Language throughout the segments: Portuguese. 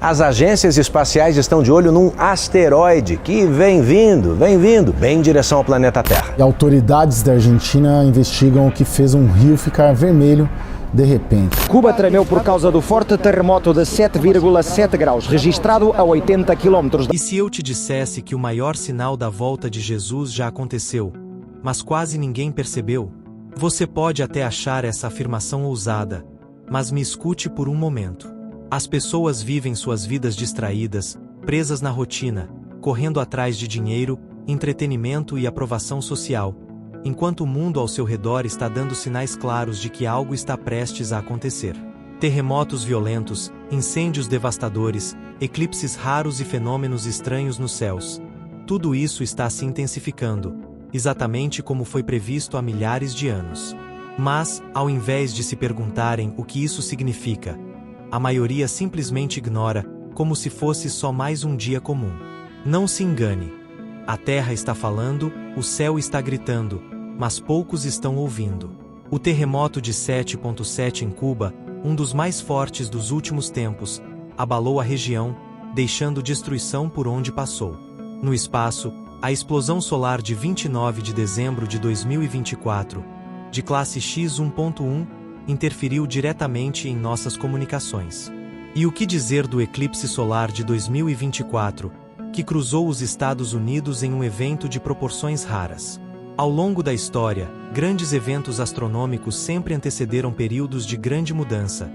As agências espaciais estão de olho num asteroide que vem vindo, bem em direção ao planeta Terra. E autoridades da Argentina investigam o que fez um rio ficar vermelho de repente. Cuba tremeu por causa do forte terremoto de 7,7 graus, registrado a 80 quilômetros. E se eu te dissesse que o maior sinal da volta de Jesus já aconteceu, mas quase ninguém percebeu? Você pode até achar essa afirmação ousada, mas me escute por um momento. As pessoas vivem suas vidas distraídas, presas na rotina, correndo atrás de dinheiro, entretenimento e aprovação social, enquanto o mundo ao seu redor está dando sinais claros de que algo está prestes a acontecer. Terremotos violentos, incêndios devastadores, eclipses raros e fenômenos estranhos nos céus. Tudo isso está se intensificando, exatamente como foi previsto há milhares de anos. Mas, ao invés de se perguntarem o que isso significa, a maioria simplesmente ignora, como se fosse só mais um dia comum. Não se engane. A Terra está falando, o céu está gritando, mas poucos estão ouvindo. O terremoto de 7,7 em Cuba, um dos mais fortes dos últimos tempos, abalou a região, deixando destruição por onde passou. No espaço, a explosão solar de 29 de dezembro de 2024, de classe X1.1, interferiu diretamente em nossas comunicações. E o que dizer do eclipse solar de 2024, que cruzou os Estados Unidos em um evento de proporções raras? Ao longo da história, grandes eventos astronômicos sempre antecederam períodos de grande mudança.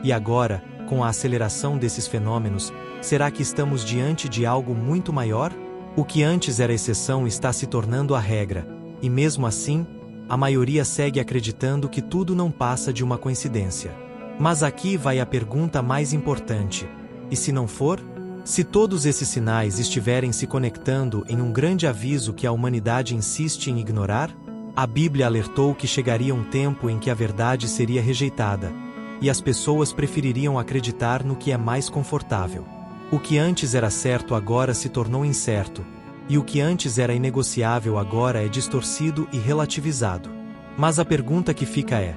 E agora, com a aceleração desses fenômenos, será que estamos diante de algo muito maior? O que antes era exceção está se tornando a regra, e mesmo assim, a maioria segue acreditando que tudo não passa de uma coincidência. Mas aqui vai a pergunta mais importante. E se não for? Se todos esses sinais estiverem se conectando em um grande aviso que a humanidade insiste em ignorar? A Bíblia alertou que chegaria um tempo em que a verdade seria rejeitada, e as pessoas prefeririam acreditar no que é mais confortável. O que antes era certo agora se tornou incerto, e o que antes era inegociável agora é distorcido e relativizado. Mas a pergunta que fica é: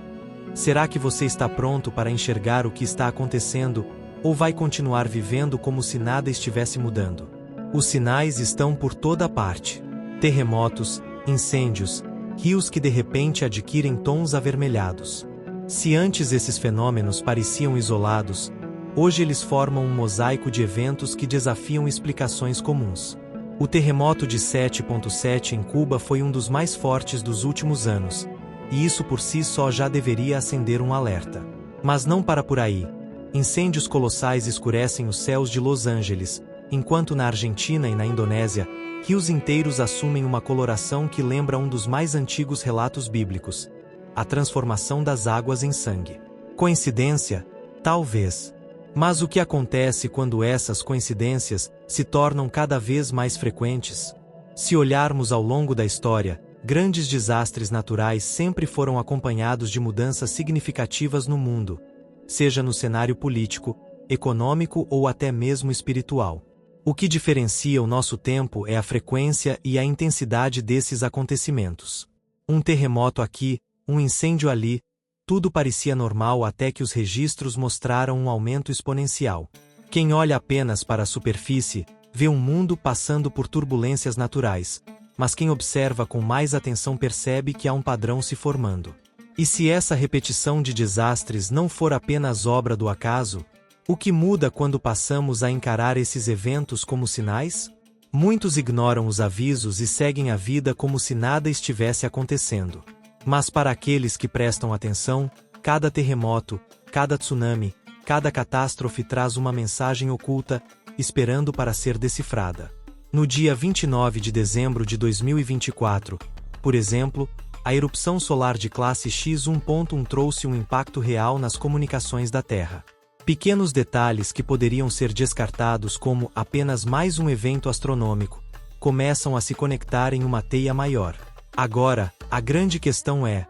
será que você está pronto para enxergar o que está acontecendo, ou vai continuar vivendo como se nada estivesse mudando? Os sinais estão por toda parte. Terremotos, incêndios, rios que de repente adquirem tons avermelhados. Se antes esses fenômenos pareciam isolados, hoje eles formam um mosaico de eventos que desafiam explicações comuns. O terremoto de 7,7 em Cuba foi um dos mais fortes dos últimos anos, e isso por si só já deveria acender um alerta. Mas não para por aí. Incêndios colossais escurecem os céus de Los Angeles, enquanto na Argentina e na Indonésia, rios inteiros assumem uma coloração que lembra um dos mais antigos relatos bíblicos: a transformação das águas em sangue. Coincidência? Talvez. Mas o que acontece quando essas coincidências se tornam cada vez mais frequentes? Se olharmos ao longo da história, grandes desastres naturais sempre foram acompanhados de mudanças significativas no mundo, seja no cenário político, econômico ou até mesmo espiritual. O que diferencia o nosso tempo é a frequência e a intensidade desses acontecimentos. Um terremoto aqui, um incêndio ali, tudo parecia normal até que os registros mostraram um aumento exponencial. Quem olha apenas para a superfície, vê um mundo passando por turbulências naturais, mas quem observa com mais atenção percebe que há um padrão se formando. E se essa repetição de desastres não for apenas obra do acaso, o que muda quando passamos a encarar esses eventos como sinais? Muitos ignoram os avisos e seguem a vida como se nada estivesse acontecendo. Mas para aqueles que prestam atenção, cada terremoto, cada tsunami, cada catástrofe traz uma mensagem oculta, esperando para ser decifrada. No dia 29 de dezembro de 2024, por exemplo, a erupção solar de classe X1.1 trouxe um impacto real nas comunicações da Terra. Pequenos detalhes que poderiam ser descartados como apenas mais um evento astronômico, começam a se conectar em uma teia maior. Agora, a grande questão é: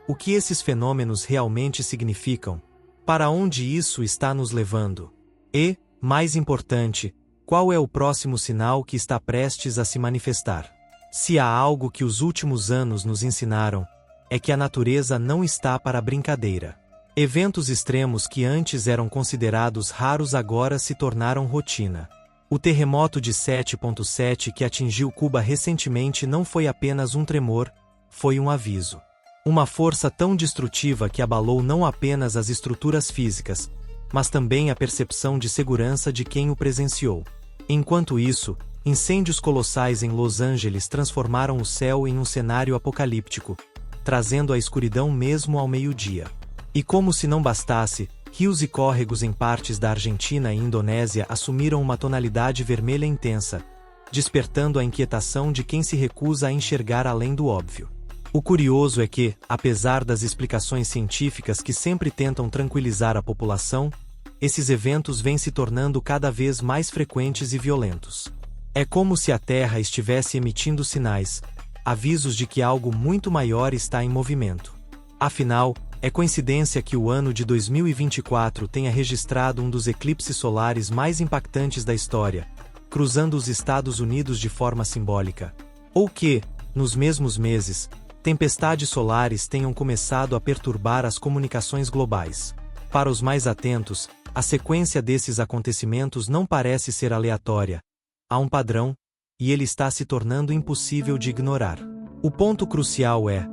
o que esses fenômenos realmente significam? Para onde isso está nos levando? E, mais importante, qual é o próximo sinal que está prestes a se manifestar? Se há algo que os últimos anos nos ensinaram, é que a natureza não está para brincadeira. Eventos extremos que antes eram considerados raros agora se tornaram rotina. O terremoto de 7.7 que atingiu Cuba recentemente não foi apenas um tremor, foi um aviso. Uma força tão destrutiva que abalou não apenas as estruturas físicas, mas também a percepção de segurança de quem o presenciou. Enquanto isso, incêndios colossais em Los Angeles transformaram o céu em um cenário apocalíptico, trazendo a escuridão mesmo ao meio-dia. E como se não bastasse, rios e córregos em partes da Argentina e Indonésia assumiram uma tonalidade vermelha intensa, despertando a inquietação de quem se recusa a enxergar além do óbvio. O curioso é que, apesar das explicações científicas que sempre tentam tranquilizar a população, esses eventos vêm se tornando cada vez mais frequentes e violentos. É como se a Terra estivesse emitindo sinais, avisos de que algo muito maior está em movimento. Afinal, é coincidência que o ano de 2024 tenha registrado um dos eclipses solares mais impactantes da história, cruzando os Estados Unidos de forma simbólica. Ou que, nos mesmos meses, tempestades solares tenham começado a perturbar as comunicações globais. Para os mais atentos, a sequência desses acontecimentos não parece ser aleatória. Há um padrão, e ele está se tornando impossível de ignorar. O ponto crucial é: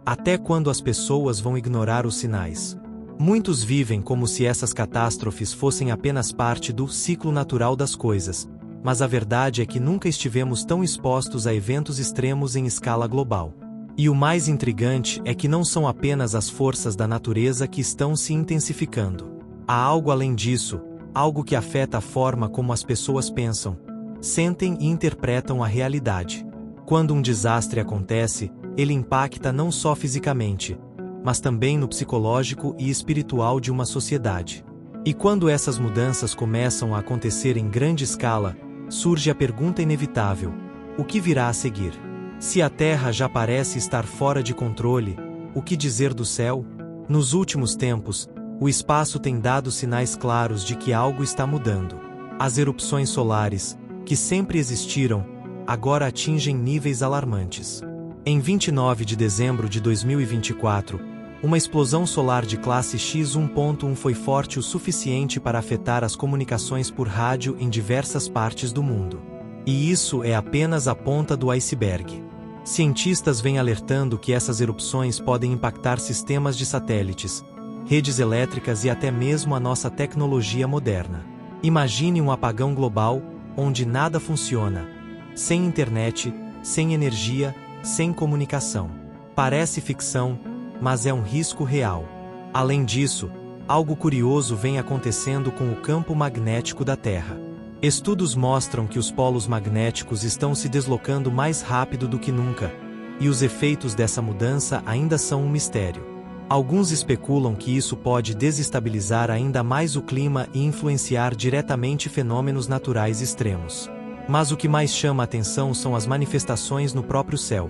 até quando as pessoas vão ignorar os sinais? Muitos vivem como se essas catástrofes fossem apenas parte do ciclo natural das coisas, mas a verdade é que nunca estivemos tão expostos a eventos extremos em escala global. E o mais intrigante é que não são apenas as forças da natureza que estão se intensificando. Há algo além disso, algo que afeta a forma como as pessoas pensam, sentem e interpretam a realidade. Quando um desastre acontece, ele impacta não só fisicamente, mas também no psicológico e espiritual de uma sociedade. E quando essas mudanças começam a acontecer em grande escala, surge a pergunta inevitável: o que virá a seguir? Se a Terra já parece estar fora de controle, o que dizer do céu? Nos últimos tempos, o espaço tem dado sinais claros de que algo está mudando. As erupções solares, que sempre existiram, agora atingem níveis alarmantes. Em 29 de dezembro de 2024, uma explosão solar de classe X1.1 foi forte o suficiente para afetar as comunicações por rádio em diversas partes do mundo. E isso é apenas a ponta do iceberg. Cientistas vêm alertando que essas erupções podem impactar sistemas de satélites, redes elétricas e até mesmo a nossa tecnologia moderna. Imagine um apagão global, onde nada funciona. Sem internet, sem energia, sem comunicação. Parece ficção, mas é um risco real. Além disso, algo curioso vem acontecendo com o campo magnético da Terra. Estudos mostram que os polos magnéticos estão se deslocando mais rápido do que nunca, e os efeitos dessa mudança ainda são um mistério. Alguns especulam que isso pode desestabilizar ainda mais o clima e influenciar diretamente fenômenos naturais extremos. Mas o que mais chama a atenção são as manifestações no próprio céu.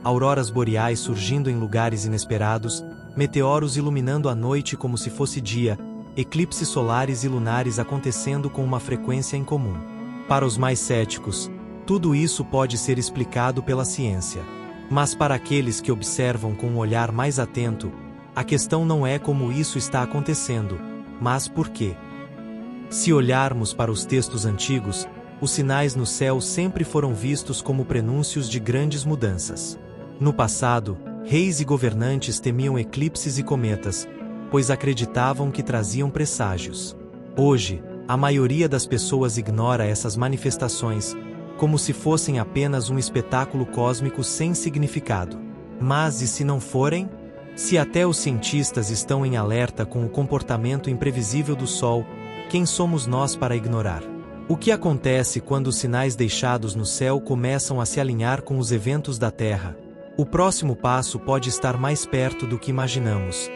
Auroras boreais surgindo em lugares inesperados, meteoros iluminando a noite como se fosse dia, eclipses solares e lunares acontecendo com uma frequência incomum. Para os mais céticos, tudo isso pode ser explicado pela ciência. Mas para aqueles que observam com um olhar mais atento, a questão não é como isso está acontecendo, mas por quê. Se olharmos para os textos antigos, os sinais no céu sempre foram vistos como prenúncios de grandes mudanças. No passado, reis e governantes temiam eclipses e cometas, pois acreditavam que traziam presságios. Hoje, a maioria das pessoas ignora essas manifestações, como se fossem apenas um espetáculo cósmico sem significado. Mas e se não forem? Se até os cientistas estão em alerta com o comportamento imprevisível do Sol, quem somos nós para ignorar? O que acontece quando os sinais deixados no céu começam a se alinhar com os eventos da Terra? O próximo passo pode estar mais perto do que imaginamos.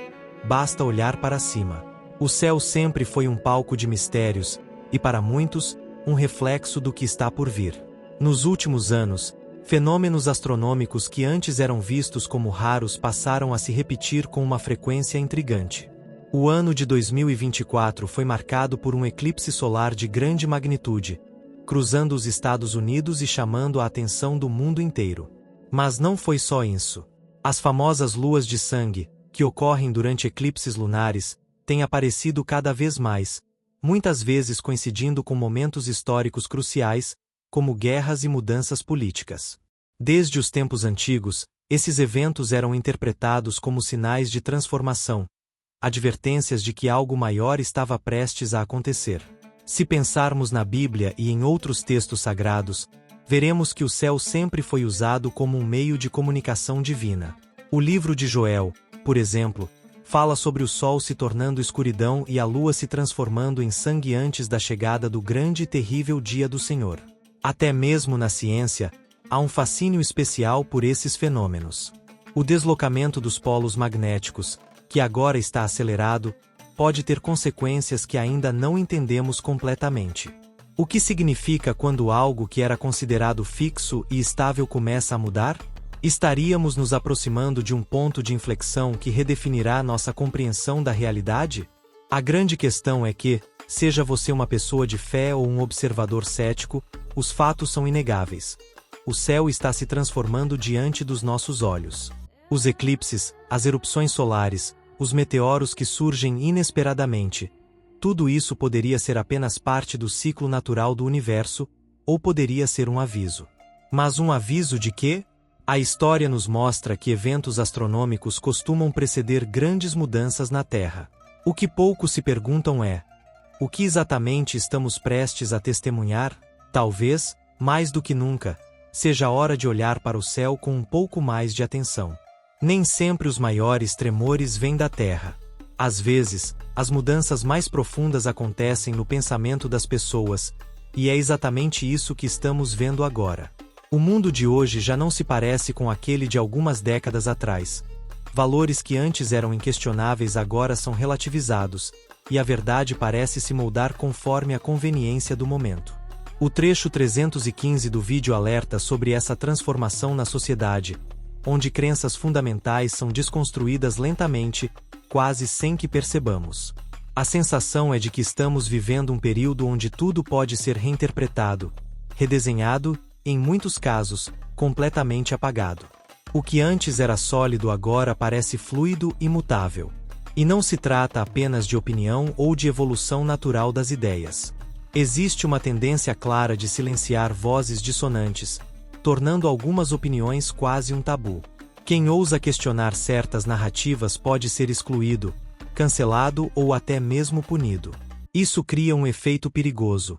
Basta olhar para cima. O céu sempre foi um palco de mistérios, e para muitos, um reflexo do que está por vir. Nos últimos anos, fenômenos astronômicos que antes eram vistos como raros passaram a se repetir com uma frequência intrigante. O ano de 2024 foi marcado por um eclipse solar de grande magnitude, cruzando os Estados Unidos e chamando a atenção do mundo inteiro. Mas não foi só isso. As famosas luas de sangue, que ocorrem durante eclipses lunares, têm aparecido cada vez mais, muitas vezes coincidindo com momentos históricos cruciais, como guerras e mudanças políticas. Desde os tempos antigos, esses eventos eram interpretados como sinais de transformação, advertências de que algo maior estava prestes a acontecer. Se pensarmos na Bíblia e em outros textos sagrados, veremos que o céu sempre foi usado como um meio de comunicação divina. O livro de Joel, por exemplo, fala sobre o sol se tornando escuridão e a lua se transformando em sangue antes da chegada do grande e terrível dia do Senhor. Até mesmo na ciência, há um fascínio especial por esses fenômenos. O deslocamento dos polos magnéticos, que agora está acelerado, pode ter consequências que ainda não entendemos completamente. O que significa quando algo que era considerado fixo e estável começa a mudar? Estaríamos nos aproximando de um ponto de inflexão que redefinirá nossa compreensão da realidade? A grande questão é que, seja você uma pessoa de fé ou um observador cético, os fatos são inegáveis. O céu está se transformando diante dos nossos olhos. Os eclipses, as erupções solares, os meteoros que surgem inesperadamente, tudo isso poderia ser apenas parte do ciclo natural do universo, ou poderia ser um aviso. Mas um aviso de quê? A história nos mostra que eventos astronômicos costumam preceder grandes mudanças na Terra. O que poucos se perguntam é: o que exatamente estamos prestes a testemunhar? Talvez, mais do que nunca, seja a hora de olhar para o céu com um pouco mais de atenção. Nem sempre os maiores tremores vêm da Terra. Às vezes, as mudanças mais profundas acontecem no pensamento das pessoas, e é exatamente isso que estamos vendo agora. O mundo de hoje já não se parece com aquele de algumas décadas atrás. Valores que antes eram inquestionáveis agora são relativizados, e a verdade parece se moldar conforme a conveniência do momento. O trecho 315 do vídeo alerta sobre essa transformação na sociedade, onde crenças fundamentais são desconstruídas lentamente, quase sem que percebamos. A sensação é de que estamos vivendo um período onde tudo pode ser reinterpretado, redesenhado, e, em muitos casos, completamente apagado. O que antes era sólido agora parece fluido e mutável. E não se trata apenas de opinião ou de evolução natural das ideias. Existe uma tendência clara de silenciar vozes dissonantes, tornando algumas opiniões quase um tabu. Quem ousa questionar certas narrativas pode ser excluído, cancelado ou até mesmo punido. Isso cria um efeito perigoso: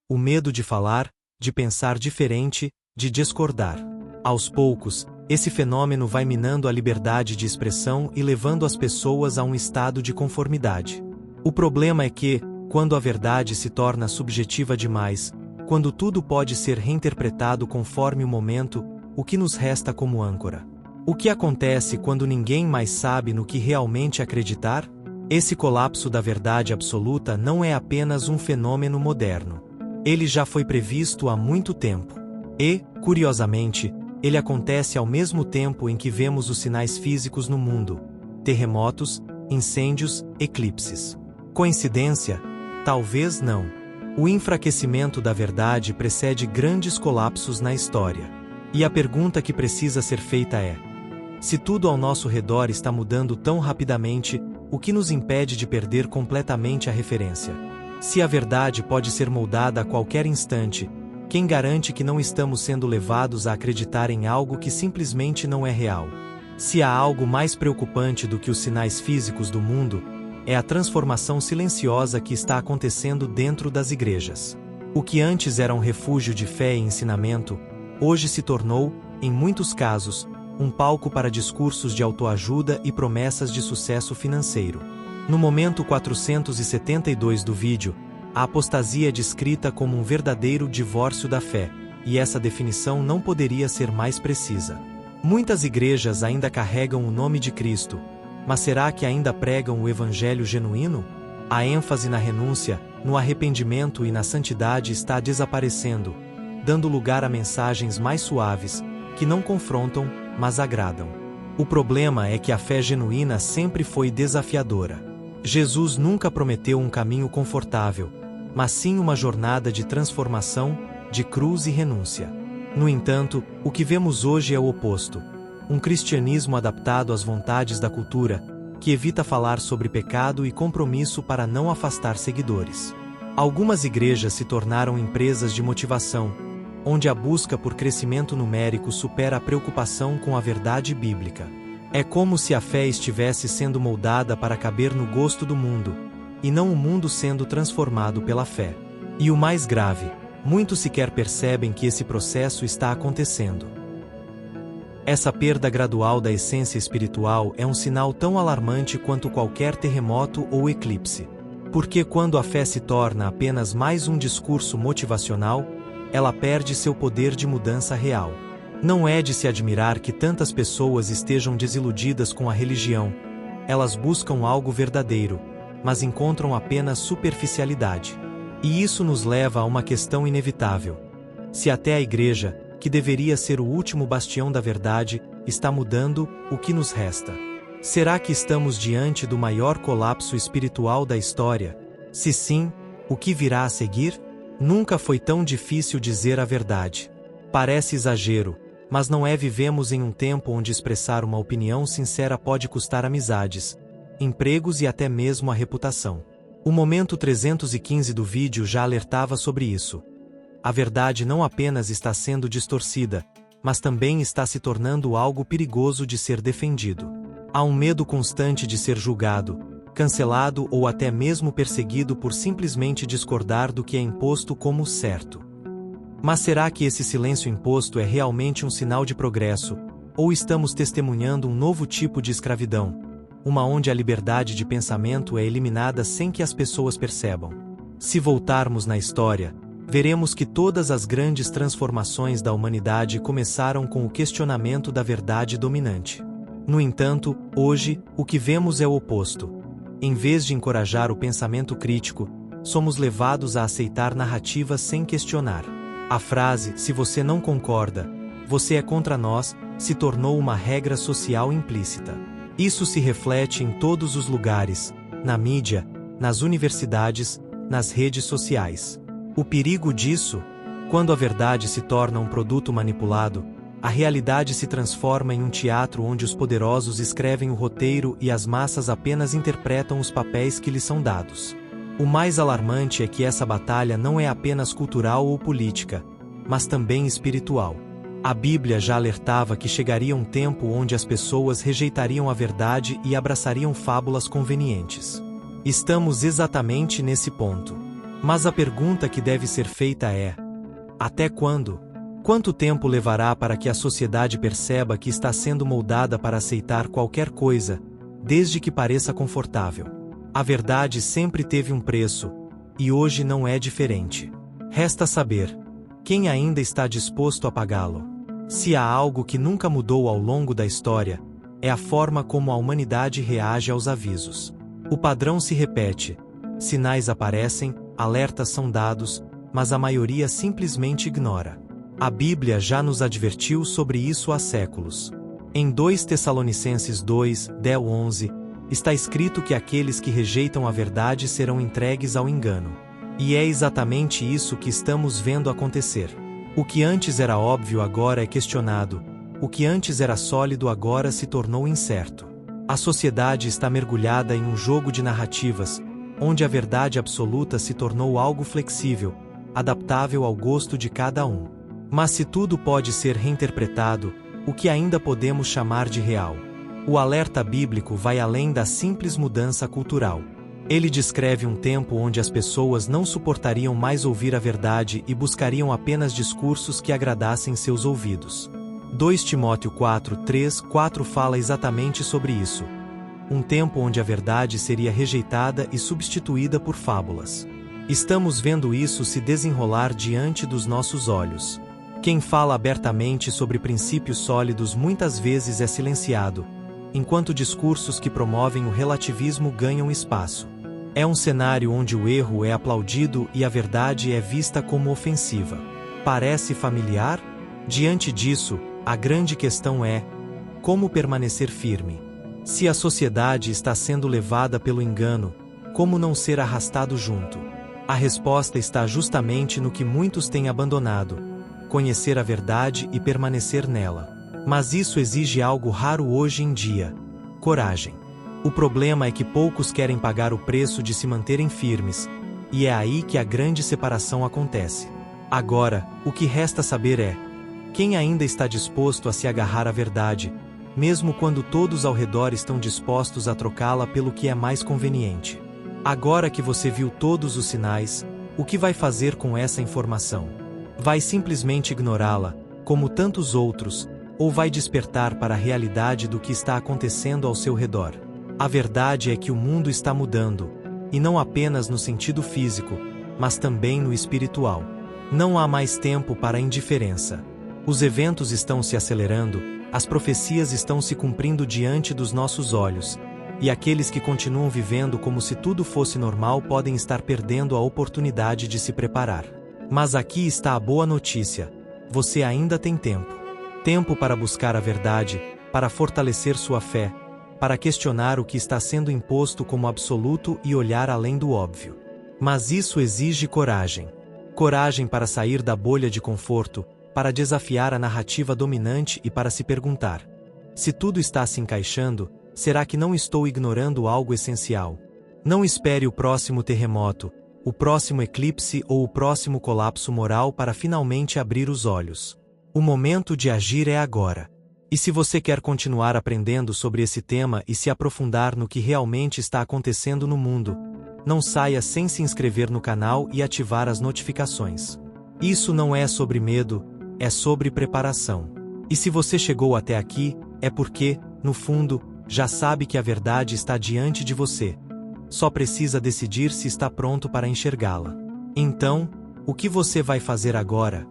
o medo de falar, de pensar diferente, de discordar. Aos poucos, esse fenômeno vai minando a liberdade de expressão e levando as pessoas a um estado de conformidade. O problema é que, quando a verdade se torna subjetiva demais, quando tudo pode ser reinterpretado conforme o momento, o que nos resta como âncora? O que acontece quando ninguém mais sabe no que realmente acreditar? Esse colapso da verdade absoluta não é apenas um fenômeno moderno. Ele já foi previsto há muito tempo. E, curiosamente, ele acontece ao mesmo tempo em que vemos os sinais físicos no mundo: terremotos, incêndios, eclipses. Coincidência? Talvez não. O enfraquecimento da verdade precede grandes colapsos na história. E a pergunta que precisa ser feita é: se tudo ao nosso redor está mudando tão rapidamente, o que nos impede de perder completamente a referência? Se a verdade pode ser moldada a qualquer instante, quem garante que não estamos sendo levados a acreditar em algo que simplesmente não é real? Se há algo mais preocupante do que os sinais físicos do mundo, é a transformação silenciosa que está acontecendo dentro das igrejas. O que antes era um refúgio de fé e ensinamento, hoje se tornou, em muitos casos, um palco para discursos de autoajuda e promessas de sucesso financeiro. No momento 472 do vídeo, a apostasia é descrita como um verdadeiro divórcio da fé, e essa definição não poderia ser mais precisa. Muitas igrejas ainda carregam o nome de Cristo, mas será que ainda pregam o evangelho genuíno? A ênfase na renúncia, no arrependimento e na santidade está desaparecendo, dando lugar a mensagens mais suaves, que não confrontam, mas agradam. O problema é que a fé genuína sempre foi desafiadora. Jesus nunca prometeu um caminho confortável, mas sim uma jornada de transformação, de cruz e renúncia. No entanto, o que vemos hoje é o oposto: um cristianismo adaptado às vontades da cultura, que evita falar sobre pecado e compromisso para não afastar seguidores. Algumas igrejas se tornaram empresas de motivação, onde a busca por crescimento numérico supera a preocupação com a verdade bíblica. É como se a fé estivesse sendo moldada para caber no gosto do mundo, e não o mundo sendo transformado pela fé. E o mais grave, muitos sequer percebem que esse processo está acontecendo. Essa perda gradual da essência espiritual é um sinal tão alarmante quanto qualquer terremoto ou eclipse. Porque quando a fé se torna apenas mais um discurso motivacional, ela perde seu poder de mudança real. Não é de se admirar que tantas pessoas estejam desiludidas com a religião. Elas buscam algo verdadeiro, mas encontram apenas superficialidade. E isso nos leva a uma questão inevitável. Se até a igreja, que deveria ser o último bastião da verdade, está mudando, o que nos resta? Será que estamos diante do maior colapso espiritual da história? Se sim, o que virá a seguir? Nunca foi tão difícil dizer a verdade. Parece exagero, mas não é. Vivemos em um tempo onde expressar uma opinião sincera pode custar amizades, empregos e até mesmo a reputação. O momento 315 do vídeo já alertava sobre isso. A verdade não apenas está sendo distorcida, mas também está se tornando algo perigoso de ser defendido. Há um medo constante de ser julgado, cancelado ou até mesmo perseguido por simplesmente discordar do que é imposto como certo. Mas será que esse silêncio imposto é realmente um sinal de progresso, ou estamos testemunhando um novo tipo de escravidão, uma onde a liberdade de pensamento é eliminada sem que as pessoas percebam? Se voltarmos na história, veremos que todas as grandes transformações da humanidade começaram com o questionamento da verdade dominante. No entanto, hoje, o que vemos é o oposto. Em vez de encorajar o pensamento crítico, somos levados a aceitar narrativas sem questionar. A frase, se você não concorda, você é contra nós, se tornou uma regra social implícita. Isso se reflete em todos os lugares, na mídia, nas universidades, nas redes sociais. O perigo disso, quando a verdade se torna um produto manipulado, a realidade se transforma em um teatro onde os poderosos escrevem o roteiro e as massas apenas interpretam os papéis que lhes são dados. O mais alarmante é que essa batalha não é apenas cultural ou política, mas também espiritual. A Bíblia já alertava que chegaria um tempo onde as pessoas rejeitariam a verdade e abraçariam fábulas convenientes. Estamos exatamente nesse ponto. Mas a pergunta que deve ser feita é: até quando? Quanto tempo levará para que a sociedade perceba que está sendo moldada para aceitar qualquer coisa, desde que pareça confortável? A verdade sempre teve um preço, e hoje não é diferente. Resta saber: quem ainda está disposto a pagá-lo? Se há algo que nunca mudou ao longo da história, é a forma como a humanidade reage aos avisos. O padrão se repete, sinais aparecem, alertas são dados, mas a maioria simplesmente ignora. A Bíblia já nos advertiu sobre isso há séculos. Em 2 Tessalonicenses 2, 10-11, está escrito que aqueles que rejeitam a verdade serão entregues ao engano. E é exatamente isso que estamos vendo acontecer. O que antes era óbvio agora é questionado, o que antes era sólido agora se tornou incerto. A sociedade está mergulhada em um jogo de narrativas, onde a verdade absoluta se tornou algo flexível, adaptável ao gosto de cada um. Mas se tudo pode ser reinterpretado, o que ainda podemos chamar de real? O alerta bíblico vai além da simples mudança cultural. Ele descreve um tempo onde as pessoas não suportariam mais ouvir a verdade e buscariam apenas discursos que agradassem seus ouvidos. 2 Timóteo 4:3-4 fala exatamente sobre isso. Um tempo onde a verdade seria rejeitada e substituída por fábulas. Estamos vendo isso se desenrolar diante dos nossos olhos. Quem fala abertamente sobre princípios sólidos muitas vezes é silenciado, enquanto discursos que promovem o relativismo ganham espaço. É um cenário onde o erro é aplaudido e a verdade é vista como ofensiva. Parece familiar? Diante disso, a grande questão é: como permanecer firme? Se a sociedade está sendo levada pelo engano, como não ser arrastado junto? A resposta está justamente no que muitos têm abandonado: conhecer a verdade e permanecer nela. Mas isso exige algo raro hoje em dia: coragem. O problema é que poucos querem pagar o preço de se manterem firmes, e é aí que a grande separação acontece. Agora, o que resta saber é: quem ainda está disposto a se agarrar à verdade, mesmo quando todos ao redor estão dispostos a trocá-la pelo que é mais conveniente? Agora que você viu todos os sinais, o que vai fazer com essa informação? Vai simplesmente ignorá-la, como tantos outros, ou vai despertar para a realidade do que está acontecendo ao seu redor? A verdade é que o mundo está mudando, e não apenas no sentido físico, mas também no espiritual. Não há mais tempo para a indiferença. Os eventos estão se acelerando, as profecias estão se cumprindo diante dos nossos olhos, e aqueles que continuam vivendo como se tudo fosse normal podem estar perdendo a oportunidade de se preparar. Mas aqui está a boa notícia: você ainda tem tempo. Tempo para buscar a verdade, para fortalecer sua fé, para questionar o que está sendo imposto como absoluto e olhar além do óbvio. Mas isso exige coragem. Coragem para sair da bolha de conforto, para desafiar a narrativa dominante e para se perguntar: se tudo está se encaixando, será que não estou ignorando algo essencial? Não espere o próximo terremoto, o próximo eclipse ou o próximo colapso moral para finalmente abrir os olhos. O momento de agir é agora. E se você quer continuar aprendendo sobre esse tema e se aprofundar no que realmente está acontecendo no mundo, não saia sem se inscrever no canal e ativar as notificações. Isso não é sobre medo, é sobre preparação. E se você chegou até aqui, é porque, no fundo, já sabe que a verdade está diante de você. Só precisa decidir se está pronto para enxergá-la. Então, o que você vai fazer agora?